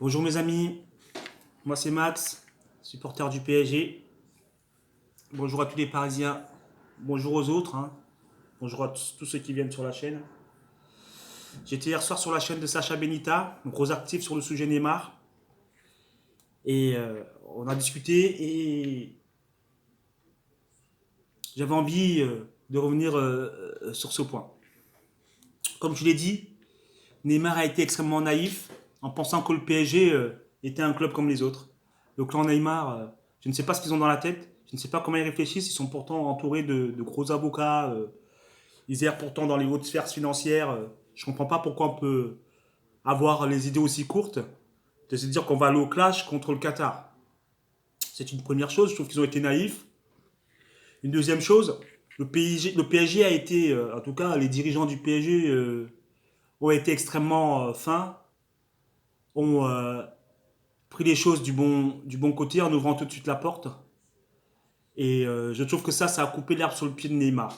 Bonjour mes amis, moi c'est Max, supporter du PSG. Bonjour à tous les Parisiens, bonjour aux autres, hein. Bonjour à tous ceux qui viennent sur la chaîne. J'étais hier soir sur la chaîne de Sacha Benita, gros actif sur le sujet Neymar. Et on a discuté et j'avais envie de revenir sur ce point. Comme je l'ai dit, Neymar a été extrêmement naïf en pensant que le PSG était un club comme les autres. Le clan Neymar, je ne sais pas ce qu'ils ont dans la tête, je ne sais pas comment ils réfléchissent, ils sont pourtant entourés de gros avocats, ils errent pourtant dans les hautes sphères financières. Je ne comprends pas pourquoi on peut avoir les idées aussi courtes de se dire qu'on va aller au clash contre le Qatar. C'est une première chose, je trouve qu'ils ont été naïfs. Une deuxième chose, le PSG a été, en tout cas les dirigeants du PSG ont été extrêmement fins, ont pris les choses du bon côté en ouvrant tout de suite la porte. Et je trouve que ça a coupé l'herbe sur le pied de Neymar.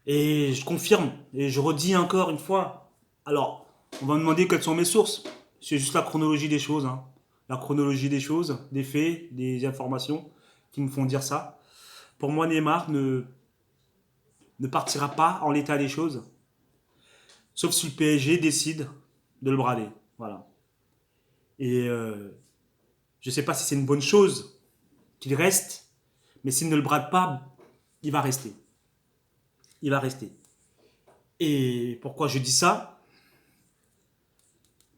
Et je confirme, et je redis encore une fois. Alors, on va me demander quelles sont mes sources. C'est juste la chronologie des choses, hein. La chronologie des choses, des faits, des informations qui me font dire ça. Pour moi, Neymar ne partira pas en l'état des choses, sauf si le PSG décide de le brader. Voilà. Et je ne sais pas si c'est une bonne chose qu'il reste, mais s'il ne le brade pas, il va rester. Il va rester. Et pourquoi je dis ça?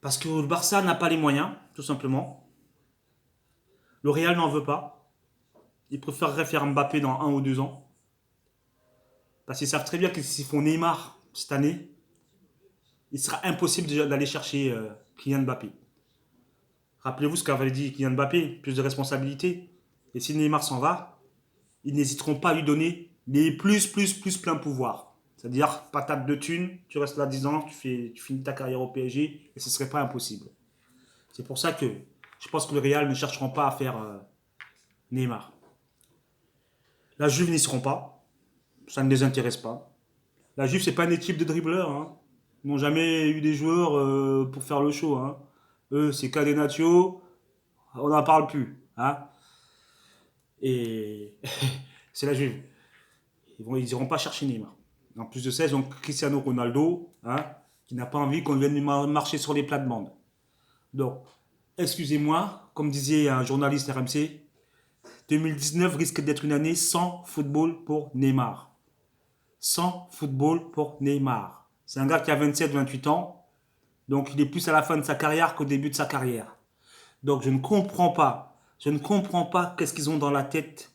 Parce que le Barça n'a pas les moyens, tout simplement. Le Real n'en veut pas. Ils préféreraient faire Mbappé dans 1 ou 2 ans. Parce qu'ils savent très bien que s'ils font Neymar cette année, il sera impossible d'aller chercher Kylian Mbappé. Rappelez-vous ce qu'avait dit Kylian Mbappé, plus de responsabilité. Et si Neymar s'en va, ils n'hésiteront pas à lui donner les plus plein pouvoir. C'est-à-dire, patate de thunes, tu restes là 10 ans, tu finis ta carrière au PSG, et ce ne serait pas impossible. C'est pour ça que je pense que le Real ne chercheront pas à faire Neymar. La Juve n'y seront pas, ça ne les intéresse pas. La Juve, c'est pas une équipe de dribbleurs, hein. Ils n'ont jamais eu des joueurs pour faire le show, hein. Eux, c'est Cadenaccio, on n'en parle plus, hein. Et c'est la Juve. Ils iront pas chercher Neymar. En plus de ça, ils ont Cristiano Ronaldo, hein, qui n'a pas envie qu'on vienne marcher sur les plates-bandes. Donc, excusez-moi, comme disait un journaliste RMC, 2019 risque d'être une année sans football pour Neymar. Sans football pour Neymar. C'est un gars qui a 27-28 ans, donc il est plus à la fin de sa carrière qu'au début de sa carrière. Donc je ne comprends pas qu'est-ce qu'ils ont dans la tête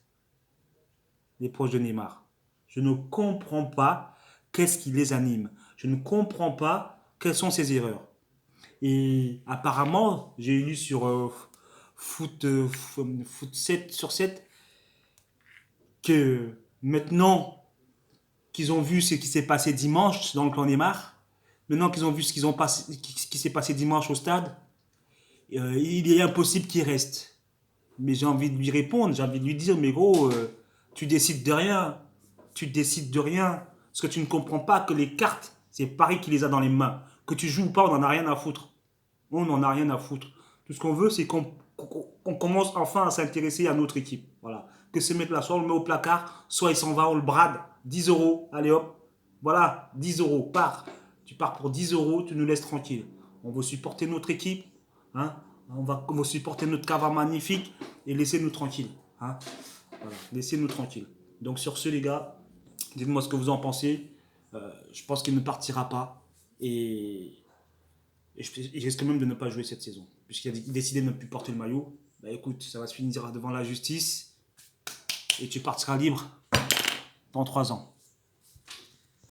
des proches de Neymar. Je ne comprends pas qu'est-ce qui les anime. Je ne comprends pas quelles sont ses erreurs. Et apparemment, j'ai lu sur foot 7 sur 7 que maintenant qu'ils ont vu ce qui s'est passé dimanche dans le clan Neymar, maintenant qu'ils ont vu ce qui s'est passé dimanche au stade, il est impossible qu'il reste. Mais j'ai envie de lui répondre, j'ai envie de lui dire, mais gros, tu décides de rien. Tu décides de rien. Parce que tu ne comprends pas que les cartes, c'est Paris qui les a dans les mains. Que tu joues ou pas, on n'en a rien à foutre. On n'en a rien à foutre. Tout ce qu'on veut, c'est qu'on commence enfin à s'intéresser à notre équipe. Voilà. Que ce mec-là, soit on le met au placard, soit il s'en va, on le brade. 10 euros, allez hop. Voilà, 10 euros, pars. Tu pars pour 10 euros, tu nous laisses tranquille. On veut supporter notre équipe, hein. On va supporter notre cava magnifique et laissez-nous tranquille, hein. Voilà, laissez-nous tranquille. Donc sur ce, les gars, dites-moi ce que vous en pensez. Je pense qu'il ne partira pas. Et je risque même de ne pas jouer cette saison. Puisqu'il a décidé de ne plus porter le maillot. Bah écoute, ça va se finir devant la justice. Et tu partiras libre dans 3 ans.